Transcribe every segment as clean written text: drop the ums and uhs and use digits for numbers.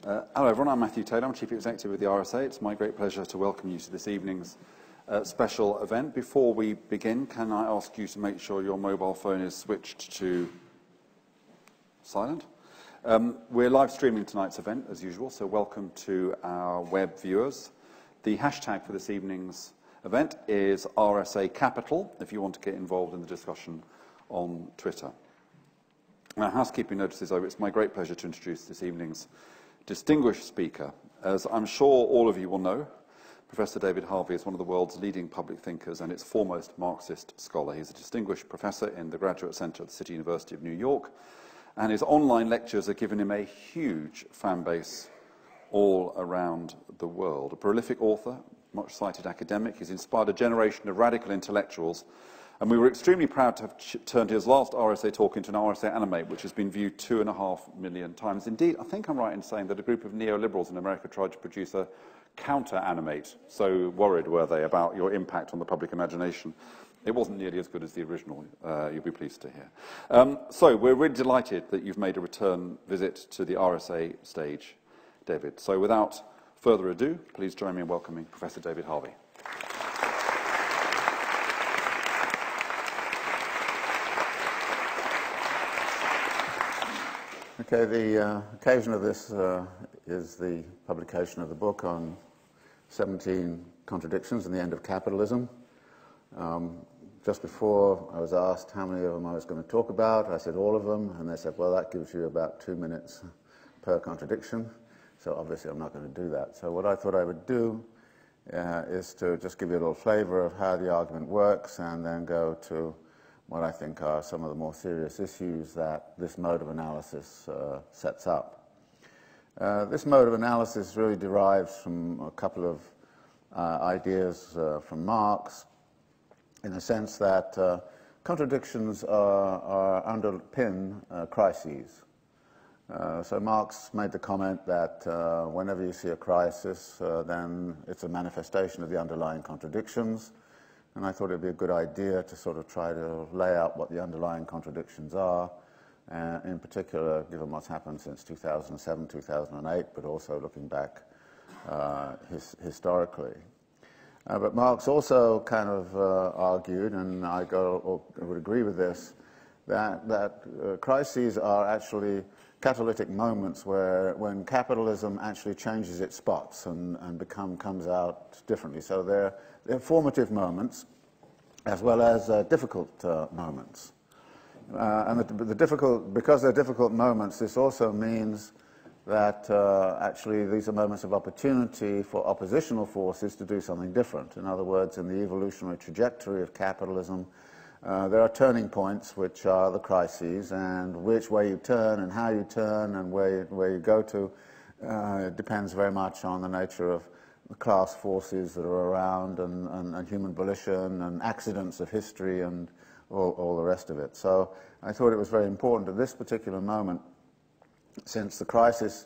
Hello everyone, I'm Matthew Taylor, I'm Chief Executive of the RSA. It's my great pleasure to welcome you to this evening's special event. Before we begin, can I ask you to make sure your mobile phone is switched to silent? We're live streaming tonight's event, as usual, so welcome to our web viewers. The hashtag for this evening's event is RSA Capital, if you want to get involved in the discussion on Twitter. Now, housekeeping notices over, it's my great pleasure to introduce this evening's distinguished speaker. As I'm sure all of you will know, Professor David Harvey is one of the world's leading public thinkers and its foremost Marxist scholar. He's a distinguished professor in the Graduate Center at the City University of New York, and his online lectures have given him a huge fan base all around the world. A prolific author, much cited academic, he's inspired a generation of radical intellectuals, and we were extremely proud to have turned his last RSA talk into an RSA Animate, which has been viewed 2.5 million times. Indeed, I think I'm right in saying that a group of neoliberals in America tried to produce a counter-animate. So worried were they about your impact on the public imagination. It wasn't nearly as good as the original, you'll be pleased to hear. So we're really delighted that you've made a return visit to the RSA stage, David. So without further ado, please join me in welcoming Professor David Harvey. Okay, the occasion of this is the publication of the book on 17 Contradictions and the End of Capitalism. Just before I was asked how many of them I was going to talk about, I said all of them, and they said, well, that gives you about 2 minutes per contradiction, so obviously I'm not going to do that. So what I thought I would do is to just give you a little flavor of how the argument works and then go to what I think are some of the more serious issues that this mode of analysis sets up. This mode of analysis really derives from a couple of ideas from Marx, in the sense that contradictions underpin crises. So Marx made the comment that whenever you see a crisis, then it's a manifestation of the underlying contradictions. And I thought it would be a good idea to sort of try to lay out what the underlying contradictions are, in particular, given what's happened since 2007, 2008, but also looking back historically. But Marx also kind of argued, and I would agree with this, that crises are actually catalytic moments when capitalism actually changes its spots and comes out differently. So they're formative moments as well as difficult moments. And because they're difficult moments, this also means that actually these are moments of opportunity for oppositional forces to do something different. In other words, in the evolutionary trajectory of capitalism, there are turning points which are the crises, and which way you turn and how you turn and where you go to depends very much on the nature of the class forces that are around and human volition and accidents of history and all the rest of it. So I thought it was very important at this particular moment, since the crisis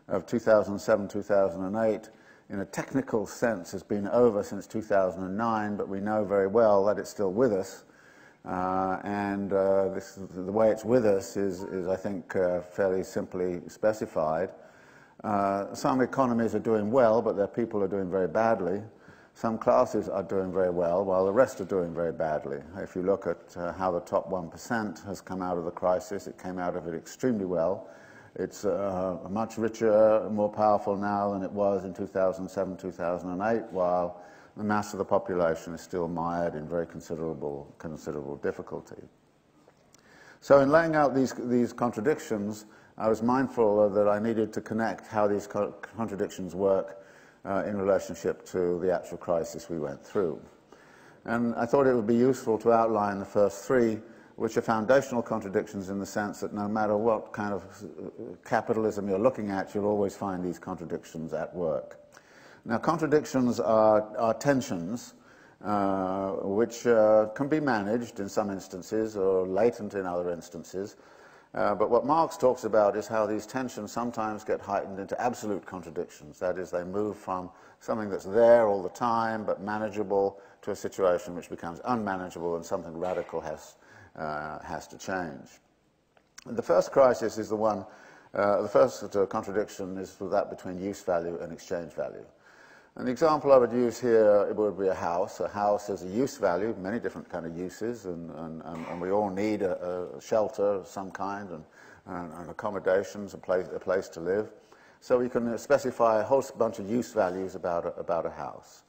of 2007, 2008, in a technical sense has been over since 2009, but we know very well that it's still with us. The way it's with us is I think, fairly simply specified. Some economies are doing well, but their people are doing very badly. Some classes are doing very well, while the rest are doing very badly. If you look at how the top 1% has come out of the crisis, it came out of it extremely well. It's much richer, more powerful now than it was in 2007, 2008, while the mass of the population is still mired in very considerable difficulty. So in laying out these contradictions, I was mindful that I needed to connect how these contradictions work in relationship to the actual crisis we went through. And I thought it would be useful to outline the first three, which are foundational contradictions in the sense that no matter what kind of capitalism you're looking at, you'll always find these contradictions at work. Now, contradictions are tensions which can be managed in some instances or latent in other instances. But what Marx talks about is how these tensions sometimes get heightened into absolute contradictions. That is, they move from something that's there all the time but manageable to a situation which becomes unmanageable and something radical has to change. The first crisis is the one The first contradiction is that between use value and exchange value. And the example I would use here, it would be a house. A house has a use value, many different kind of uses, and we all need a shelter of some kind and accommodations, a place to live. So we can specify a whole bunch of use values about a house.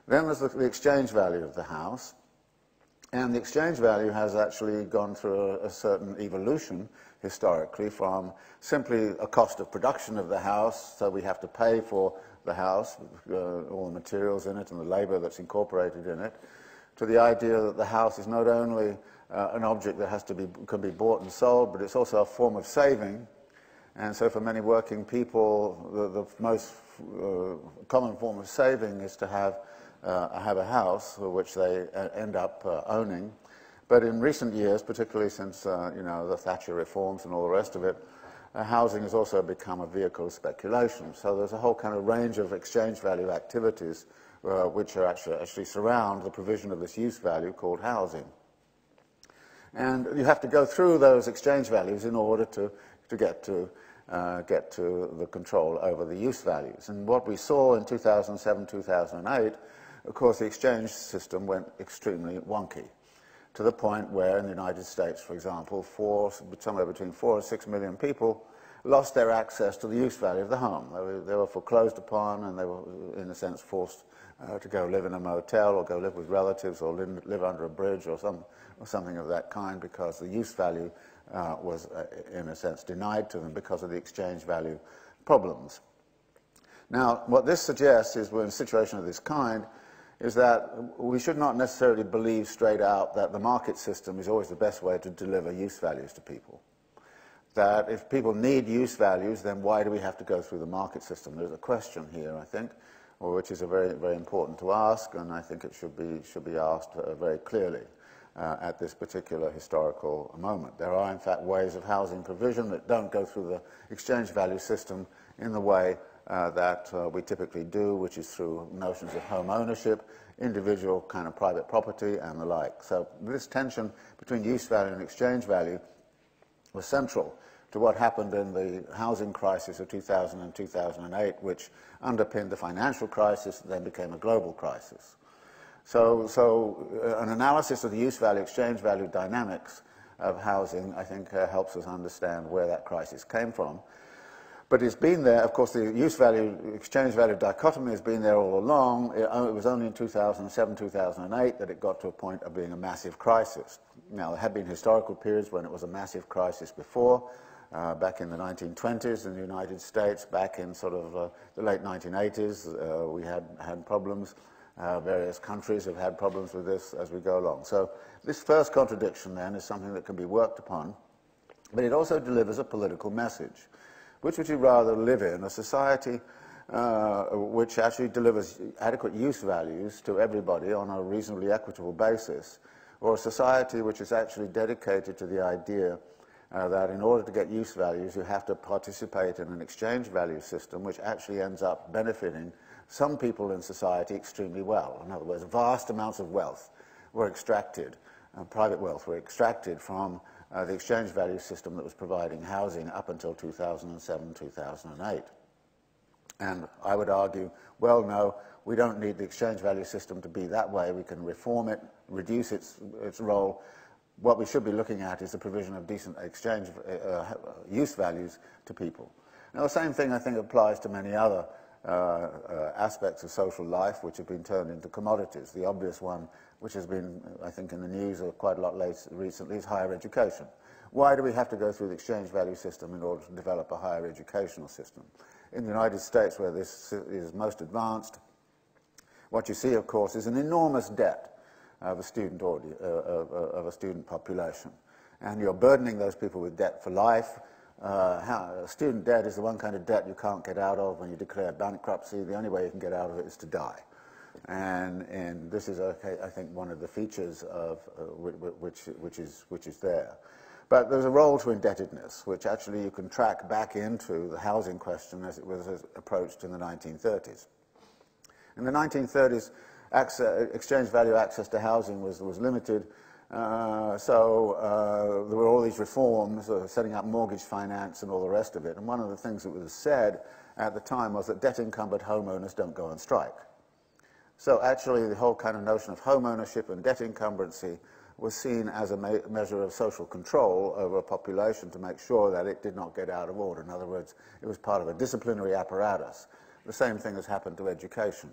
Then there's the exchange value of the house. And the exchange value has actually gone through a certain evolution historically from simply a cost of production of the house, so we have to pay for the house, all the materials in it and the labor that's incorporated in it, to the idea that the house is not only an object that can be bought and sold, but it's also a form of saving. And so for many working people, the most common form of saving is to have a house, which they end up owning. But in recent years, particularly since the Thatcher reforms and all the rest of it, housing has also become a vehicle of speculation. So there's a whole kind of range of exchange value activities which are actually surround the provision of this use value called housing. And you have to go through those exchange values in order to get to the control over the use values. And what we saw in 2007, 2008, of course, the exchange system went extremely wonky, to the point where in the United States, for example, somewhere between 4 and 6 million people lost their access to the use value of the home. They were foreclosed upon, and they were, in a sense, forced to go live in a motel or go live with relatives or live under a bridge or something of that kind, because the use value was, in a sense, denied to them because of the exchange value problems. Now, what this suggests is, we're in a situation of this kind, is that we should not necessarily believe straight out that the market system is always the best way to deliver use values to people. That if people need use values, then why do we have to go through the market system? There's a question here, I think, which is very, very important to ask, and I think it should be asked very clearly at this particular historical moment. There are, in fact, ways of housing provision that don't go through the exchange value system in the way that we typically do, which is through notions of home ownership, individual kind of private property, and the like. So this tension between use value and exchange value was central to what happened in the housing crisis of 2000 and 2008, which underpinned the financial crisis and then became a global crisis. So an analysis of the use value, exchange value dynamics of housing, I think, helps us understand where that crisis came from. But it's been there. Of course, the use value, exchange value dichotomy has been there all along. It was only in 2007, 2008 that it got to a point of being a massive crisis. Now, there had been historical periods when it was a massive crisis before, back in the 1920s in the United States, back in sort of the late 1980s, we had problems. Various countries have had problems with this as we go along. So this first contradiction, then, is something that can be worked upon, but it also delivers a political message. Which would you rather live in? A society which actually delivers adequate use values to everybody on a reasonably equitable basis, or a society which is actually dedicated to the idea that in order to get use values, you have to participate in an exchange value system which actually ends up benefiting some people in society extremely well. In other words, vast amounts of wealth were extracted, private wealth were extracted from the exchange value system that was providing housing up until 2007, 2008. And I would argue, well, no, we don't need the exchange value system to be that way. We can reform it, reduce its role. What we should be looking at is the provision of decent exchange use values to people. Now, the same thing, I think, applies to many other aspects of social life which have been turned into commodities. The obvious one, which has been, I think, in the news quite a lot recently, is higher education. Why do we have to go through the exchange value system in order to develop a higher educational system? In the United States, where this is most advanced, what you see, of course, is an enormous debt of a student population. And you're burdening those people with debt for life. Student debt is the one kind of debt you can't get out of when you declare bankruptcy. The only way you can get out of it is to die. And this is, I think, one of the features of which is there. But there's a role to indebtedness, which actually you can track back into the housing question as it was approached in the 1930s. In the 1930s, exchange value access to housing was limited There were all these reforms, setting up mortgage finance and all the rest of it. And one of the things that was said at the time was that debt-encumbered homeowners don't go on strike. So actually the whole kind of notion of home ownership and debt encumbrancy was seen as a measure of social control over a population to make sure that it did not get out of order. In other words, it was part of a disciplinary apparatus. The same thing has happened to education.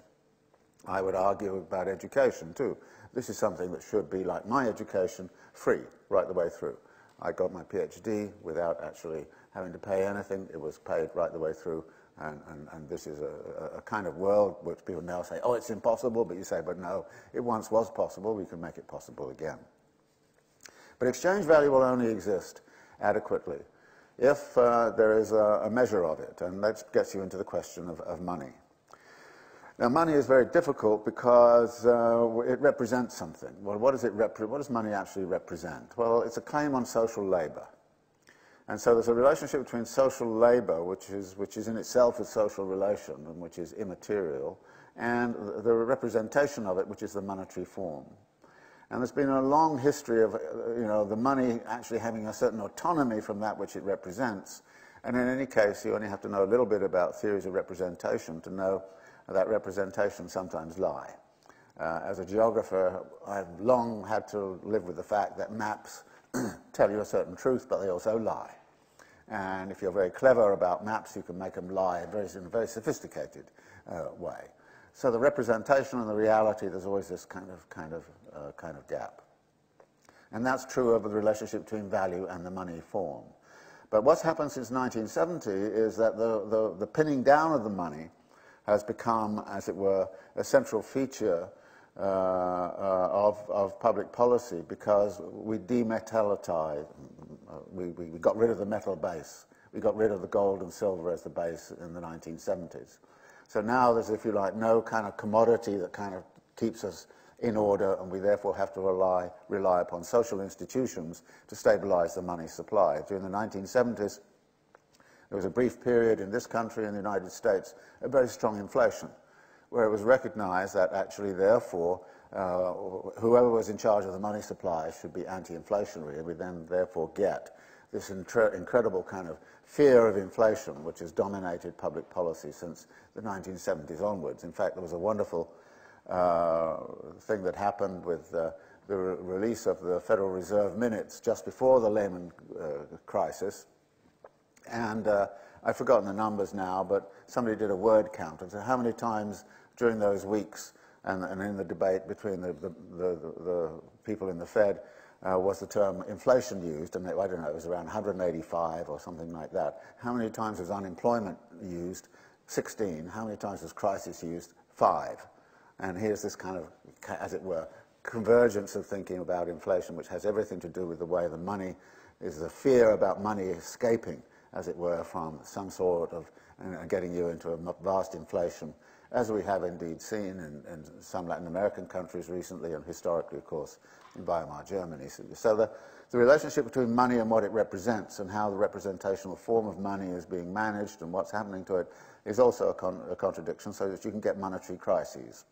I would argue about education too. This is something that should be, like my education, free right the way through. I got my PhD without actually having to pay anything. It was paid right the way through. And this is a kind of world which people now say, oh, it's impossible, but you say, but no, it once was possible, we can make it possible again. But exchange value will only exist adequately if there is a measure of it, and that gets you into the question of money. Now, money is very difficult because it represents something. Well, what does money actually represent? Well, it's a claim on social labor. And so there's a relationship between social labor, which is in itself a social relation and which is immaterial, and the representation of it, which is the monetary form. And there's been a long history of the money actually having a certain autonomy from that which it represents. And in any case, you only have to know a little bit about theories of representation to know that representation sometimes lie. As a geographer, I've long had to live with the fact that maps tell you a certain truth, but they also lie. And if you're very clever about maps, you can make them lie in a very sophisticated way. So the representation and the reality, there's always this kind of gap. And that's true of the relationship between value and the money form. But what's happened since 1970 is that the pinning down of the money has become, as it were, a central feature of public policy, because we demetallitized, we got rid of the metal base. We got rid of the gold and silver as the base in the 1970s. So now there's, if you like, no kind of commodity that kind of keeps us in order, and we therefore have to rely upon social institutions to stabilize the money supply. During the 1970s, there was a brief period in this country, in the United States, a very strong inflation, where it was recognized that actually, therefore, whoever was in charge of the money supply should be anti-inflationary, and we then, therefore, get this incredible kind of fear of inflation, which has dominated public policy since the 1970s onwards. In fact, there was a wonderful thing that happened with the release of the Federal Reserve minutes just before the Lehman crisis. And I've forgotten the numbers now, but somebody did a word count and said how many times during those weeks and in the debate between the people in the Fed was the term inflation used, and I don't know, it was around 185 or something like that. How many times was unemployment used? 16. How many times was crisis used? 5. And here's this kind of, as it were, convergence of thinking about inflation, which has everything to do with the way the money is, the fear about money escaping, as it were, from some sort of getting you into a vast inflation, as we have indeed seen in some Latin American countries recently, and historically, of course, in Weimar Germany. So the relationship between money and what it represents, and how the representational form of money is being managed and what's happening to it, is also a contradiction, so that you can get monetary crises.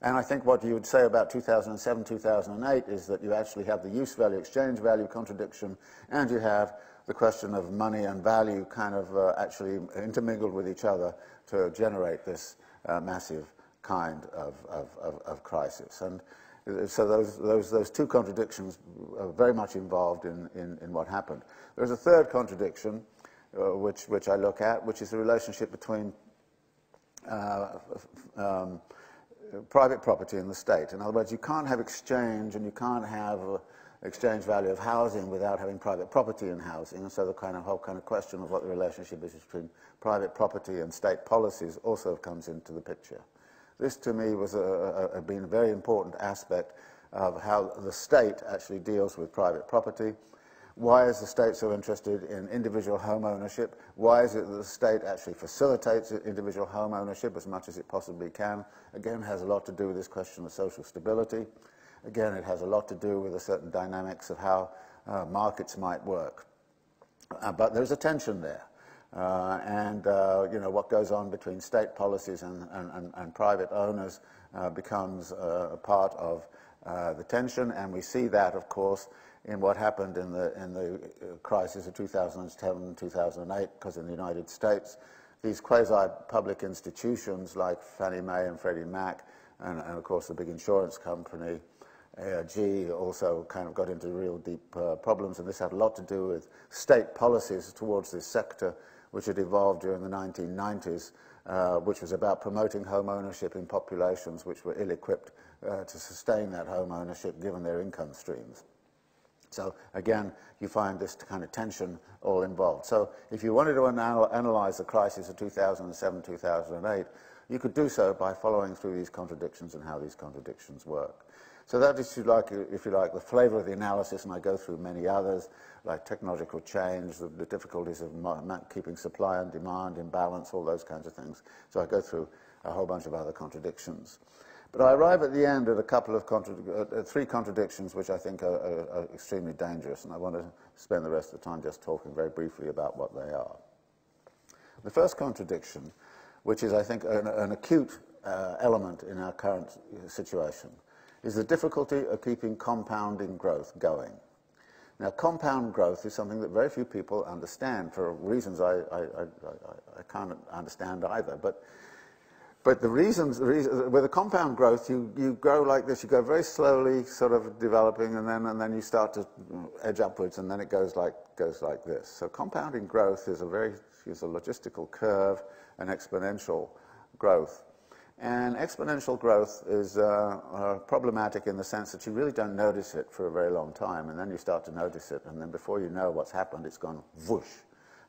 And I think what you would say about 2007, 2008 is that you actually have the use value, exchange value contradiction, and you have the question of money and value kind of actually intermingled with each other to generate this massive kind of crisis. And so those two contradictions are very much involved in what happened. There's a third contradiction, which I look at, which is the relationship between private property and the state. In other words, you can't have exchange, and you can't have exchange value of housing without having private property in housing. And so the whole kind of question of what the relationship is between private property and state policies also comes into the picture. This, to me, was been a very important aspect of how the state actually deals with private property. Why is the state so interested in individual home ownership? Why is it that the state actually facilitates individual home ownership as much as it possibly can? Again, it has a lot to do with this question of social stability. Again, it has a lot to do with a certain dynamics of how markets might work. But there's a tension there. What goes on between state policies and private owners becomes a part of the tension, and we see that, of course, in what happened in the crisis of 2007 and 2008, because in the United States, these quasi-public institutions like Fannie Mae and Freddie Mac, and of course the big insurance company, AIG, also kind of got into real deep problems, and this had a lot to do with state policies towards this sector, which had evolved during the 1990s, which was about promoting home ownership in populations which were ill-equipped to sustain that home ownership given their income streams. So again, you find this kind of tension all involved. So if you wanted to analyze the crisis of 2007, 2008, you could do so by following through these contradictions and how these contradictions work. So that is, if you like, the flavor of the analysis, and I go through many others, like technological change, the difficulties of keeping supply and demand in balance, all those kinds of things. So I go through a whole bunch of other contradictions. But I arrive at the end at a couple of three contradictions which I think are extremely dangerous, and I want to spend the rest of the time just talking very briefly about what they are. The first contradiction, which is, I think, an acute element in our current situation, is the difficulty of keeping compounding growth going. Now, compound growth is something that very few people understand for reasons I can't understand either. But the reasons with the compound growth, you grow like this. You go very slowly, sort of developing, and then you start to edge upwards, and then it goes like this. So compounding growth is a logistical curve, an exponential growth, and exponential growth is problematic in the sense that you really don't notice it for a very long time, and then you start to notice it, and then before you know what's happened, it's gone whoosh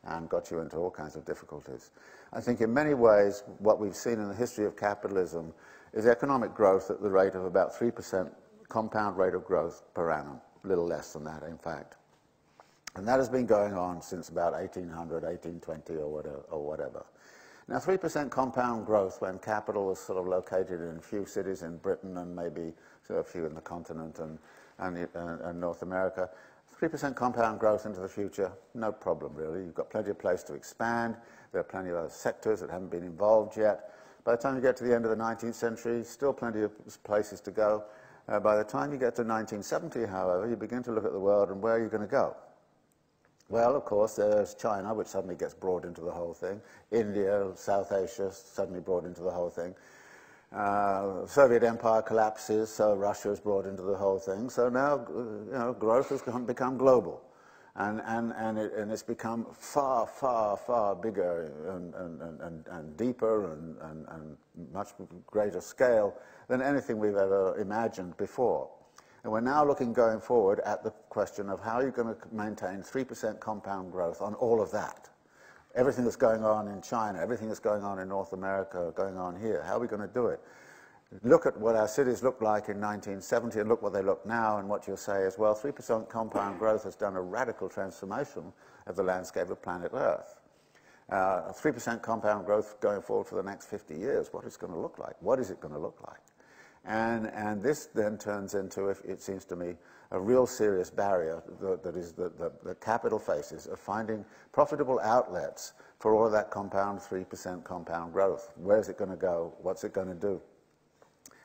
and got you into all kinds of difficulties. I think in many ways what we've seen in the history of capitalism is economic growth at the rate of about 3% compound rate of growth per annum, a little less than that, in fact. And that has been going on since about 1800, 1820 or whatever. Now, 3% compound growth when capital was sort of located in a few cities in Britain and maybe a few in the continent and North America, 3% compound growth into the future, no problem really. You've got plenty of place to expand. There are plenty of other sectors that haven't been involved yet. By the time you get to the end of the 19th century, still plenty of places to go. By the time you get to 1970, however, you begin to look at the world and where are you going to go? Well, of course, there's China, which suddenly gets brought into the whole thing. India, South Asia, suddenly brought into the whole thing. Soviet Empire collapses, so Russia is brought into the whole thing. So now, growth has become global, and it's become far, far, far bigger and deeper and much greater scale than anything we've ever imagined before. And we're now looking going forward at the question of how you're going to maintain 3% compound growth on all of that. Everything that's going on in China, everything that's going on in North America, going on here, how are we going to do it? Look at what our cities looked like in 1970 and look what they look now, and what you'll say is, well, 3% compound growth has done a radical transformation of the landscape of planet Earth. 3% compound growth going forward for the next 50 years, what is it going to look like? What is it going to look like? And this then turns into, it seems to me, a real serious barrier that capital faces of finding profitable outlets for all of that 3% compound growth. Where is it going to go? What's it going to do?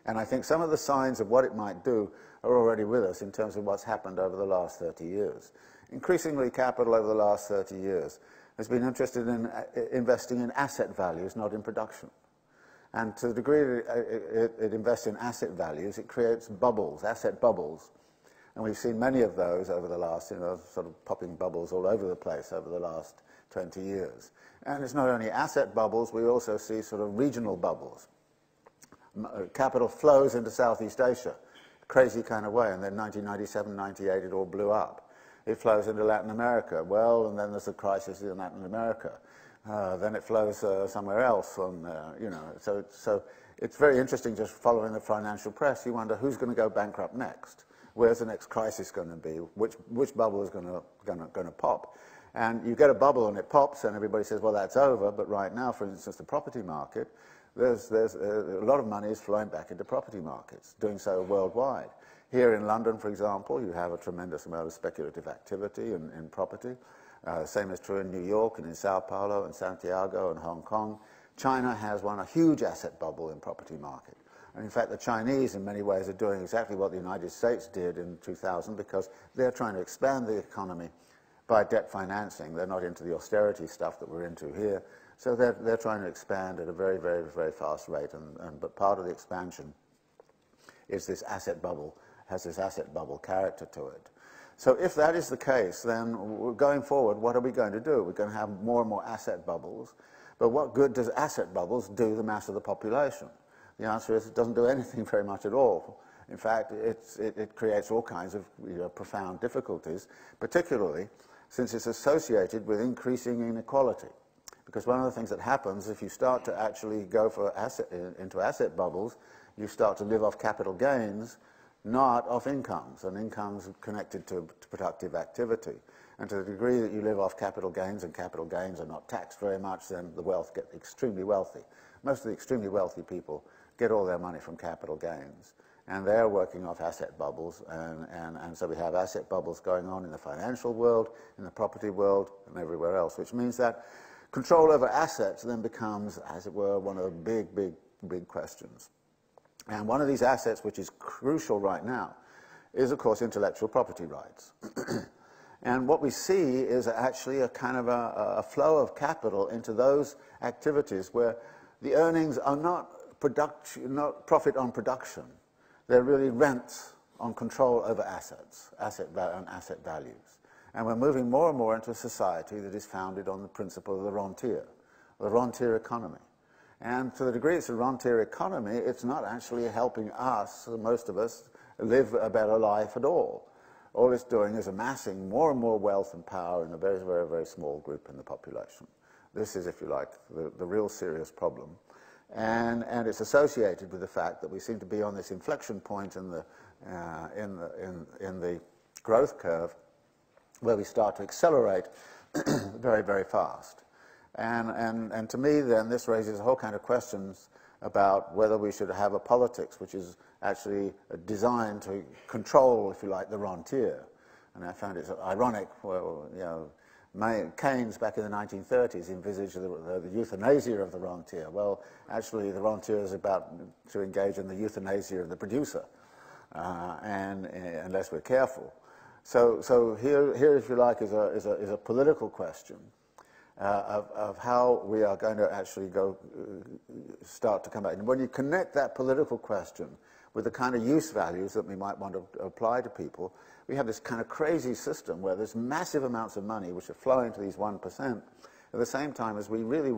And I think some of the signs of what it might do are already with us in terms of what's happened over the last 30 years. Increasingly, capital over the last 30 years has been interested in investing in asset values, not in production. And to the degree it invests in asset values, it creates bubbles, asset bubbles. And we've seen many of those over the last, sort of popping bubbles all over the place over the last 20 years. And it's not only asset bubbles, we also see sort of regional bubbles. Capital flows into Southeast Asia, crazy kind of way, and then 1997, 98, it all blew up. It flows into Latin America, well, and then there's a crisis in Latin America. Then it flows somewhere else, so it's very interesting just following the financial press. You wonder who's going to go bankrupt next. Where's the next crisis going to be? Which bubble is going to pop? And you get a bubble and it pops, and everybody says, well, that's over. But right now, for instance, the property market, there's a lot of money is flowing back into property markets, doing so worldwide. Here in London, for example, you have a tremendous amount of speculative activity in property. Same is true in New York and in Sao Paulo and Santiago and Hong Kong. China has a huge asset bubble in property market. And in fact, the Chinese, in many ways, are doing exactly what the United States did in 2000, because they're trying to expand the economy by debt financing. They're not into the austerity stuff that we're into here. So they're trying to expand at a very, very, very fast rate. But part of the expansion is this asset bubble, has this asset bubble character to it. So if that is the case, then going forward, what are we going to do? We're going to have more and more asset bubbles. But what good does asset bubbles do the mass of the population? The answer is it doesn't do anything very much at all. In fact, it creates all kinds of profound difficulties, particularly since it's associated with increasing inequality. Because one of the things that happens if you start to actually go into asset bubbles, you start to live off capital gains, not off incomes, and incomes connected to productive activity. And to the degree that you live off capital gains, and capital gains are not taxed very much, then the wealth get extremely wealthy. Most of the extremely wealthy people get all their money from capital gains. And they're working off asset bubbles, and so we have asset bubbles going on in the financial world, in the property world, and everywhere else, which means that control over assets then becomes, as it were, one of the big, big, big questions. And one of these assets, which is crucial right now, is, of course, intellectual property rights. And what we see is actually a kind of a flow of capital into those activities where the earnings are not profit on production. They're really rents on control over assets, asset values. And we're moving more and more into a society that is founded on the principle of the rentier economy. And to the degree it's a rentier economy, it's not actually helping us, most of us, live a better life at all. All it's doing is amassing more and more wealth and power in a very, very, very small group in the population. This is, if you like, the real serious problem. And it's associated with the fact that we seem to be on this inflection point in the growth curve where we start to accelerate very, very fast. And to me, then, this raises a whole kind of questions about whether we should have a politics which is actually designed to control, if you like, the rentier. And I found it ironic, well, Keynes, back in the 1930s, envisaged the euthanasia of the rentier. Well, actually, the rentier is about to engage in the euthanasia of the producer, unless we're careful. So here, if you like, is a political question of how we are going to actually start to come back. And when you connect that political question with the kind of use values that we might want to apply to people, we have this kind of crazy system where there's massive amounts of money which are flowing to these 1%, at the same time as we really